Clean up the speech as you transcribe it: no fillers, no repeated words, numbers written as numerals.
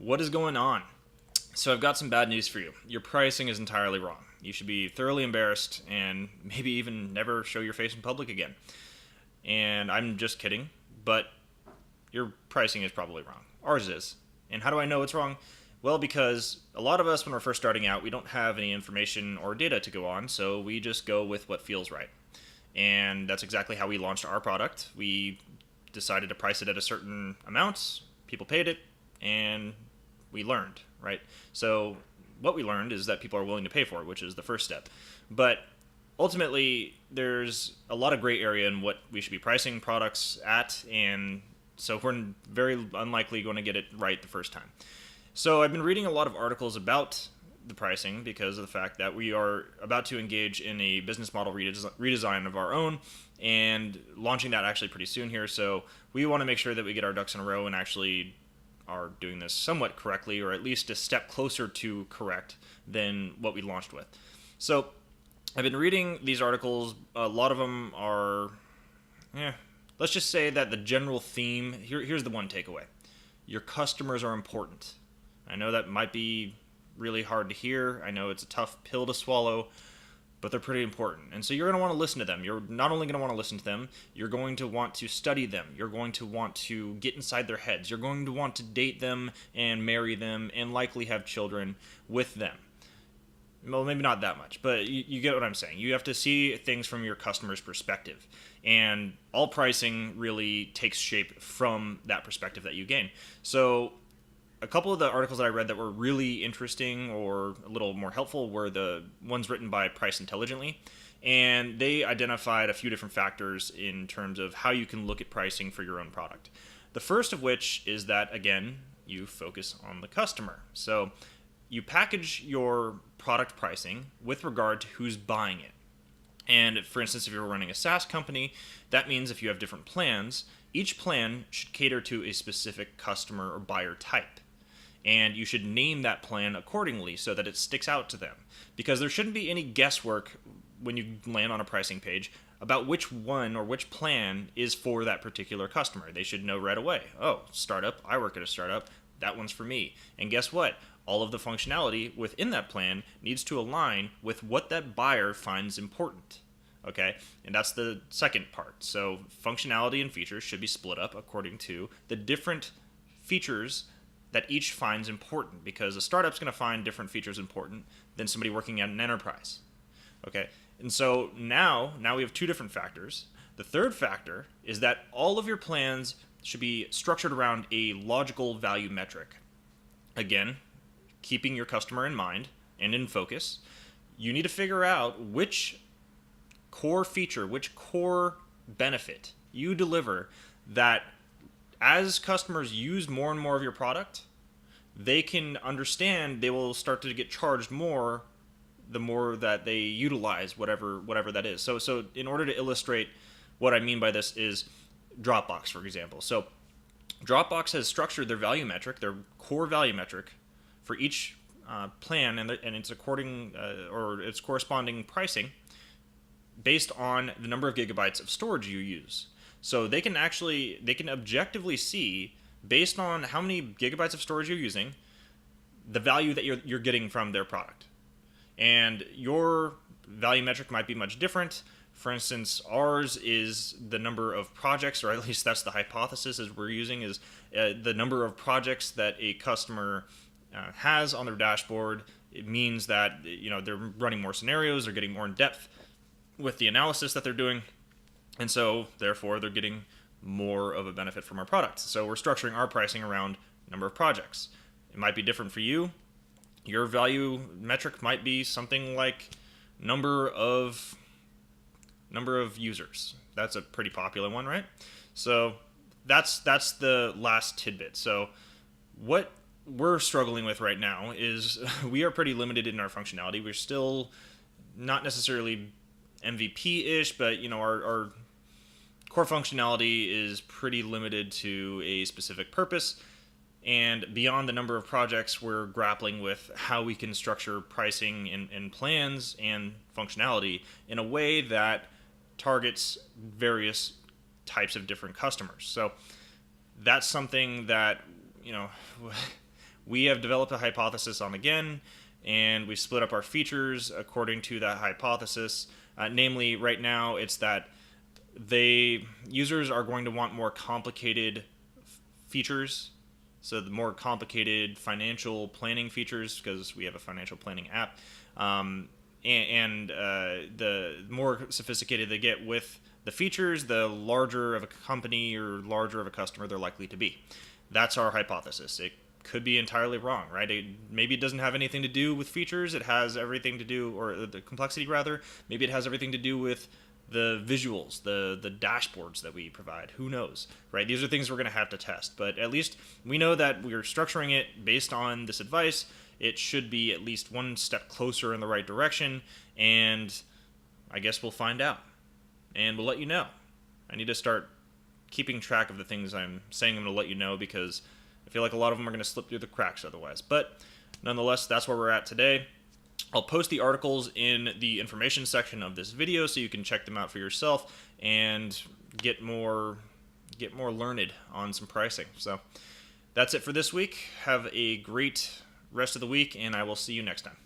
What is going on? So I've got some bad news for you. Your pricing is entirely wrong. You should be thoroughly embarrassed and maybe even never show your face in public again. And I'm just kidding, but your pricing is probably wrong. Ours is. And how do I know it's wrong? Well, because a lot of us, when we're first starting out, we don't have any information or data to go on, so we just go with what feels right. And that's exactly how we launched our product. We decided to price it at a certain amount, people paid it, and we learned, right? So what we learned is that people are willing to pay for it, which is the first step. But ultimately, there's a lot of gray area in what we should be pricing products at, and so we're very unlikely going to get it right the first time. So I've been reading a lot of articles about the pricing because of the fact that we are about to engage in a business model redesign of our own and launching that actually pretty soon here. So we want to make sure that we get our ducks in a row and actually are doing this somewhat correctly, or at least a step closer to correct than what we launched with. So I've been reading these articles. A lot of them are, let's just say that the general theme, here's the one takeaway. Your customers are important. I know that might be really hard to hear. I know it's a tough pill to swallow, but they're pretty important. And so you're going to want to listen to them. You're not only going to want to listen to them, you're going to want to study them. You're going to want to get inside their heads. You're going to want to date them and marry them and likely have children with them. Well, maybe not that much, but you get what I'm saying. You have to see things from your customer's perspective. And all pricing really takes shape from that perspective that you gain. So a couple of the articles that I read that were really interesting or a little more helpful were the ones written by Price Intelligently. And they identified a few different factors in terms of how you can look at pricing for your own product. The first of which is that, again, you focus on the customer. So you package your product pricing with regard to who's buying it. And for instance, if you're running a SaaS company, that means if you have different plans, each plan should cater to a specific customer or buyer type. And you should name that plan accordingly so that it sticks out to them. Because there shouldn't be any guesswork when you land on a pricing page about which one or which plan is for that particular customer. They should know right away. Oh, startup, I work at a startup, that one's for me. And guess what? All of the functionality within that plan needs to align with what that buyer finds important. Okay? And that's the second part. So functionality and features should be split up according to the different features that each finds important, because a startup's going to find different features important than somebody working at an enterprise. Okay, and so now we have two different factors. The third factor is that all of your plans should be structured around a logical value metric. Again, keeping your customer in mind and in focus, you need to figure out which core feature, which core benefit you deliver that as customers use more and more of your product, they can understand they will start to get charged more the more that they utilize whatever that is. So in order to illustrate what I mean by this is Dropbox, for example. So Dropbox has structured their value metric, their core value metric, for each plan and its its corresponding pricing based on the number of gigabytes of storage you use. So they can objectively see, based on how many gigabytes of storage you're using, the value that you're getting from their product. And your value metric might be much different. For instance, ours is the number of projects, or at least that's the hypothesis as we're using, is the number of projects that a customer has on their dashboard. It means that they're running more scenarios, they're getting more in depth with the analysis that they're doing. And so, therefore, they're getting more of a benefit from our product. So we're structuring our pricing around number of projects. It might be different for you. Your value metric might be something like number of users. That's a pretty popular one, right? So that's the last tidbit. So what we're struggling with right now is we are pretty limited in our functionality. We're still not necessarily MVP-ish, but our core functionality is pretty limited to a specific purpose. And beyond the number of projects, we're grappling with how we can structure pricing and plans and functionality in a way that targets various types of different customers. So that's something that, We have developed a hypothesis on again, and we split up our features according to that hypothesis. Namely, right now, it's that users are going to want more complicated features. So the more complicated financial planning features, because we have a financial planning app, and the more sophisticated they get with the features, the larger of a company or larger of a customer they're likely to be. That's our hypothesis. It could be entirely wrong, right? Maybe it doesn't have anything to do with features. It has everything to do, or the complexity rather. Maybe it has everything to do with the visuals, the dashboards that we provide. Who knows, right? These are things we're going to have to test. But at least we know that we're structuring it based on this advice. It should be at least one step closer in the right direction, and I guess we'll find out. And we'll let you know. I need to start keeping track of the things I'm saying I'm going to let you know, because I feel like a lot of them are going to slip through the cracks otherwise. But nonetheless, that's where we're at today. I'll post the articles in the information section of this video so you can check them out for yourself and get more learned on some pricing. So that's it for this week. Have a great rest of the week, and I will see you next time.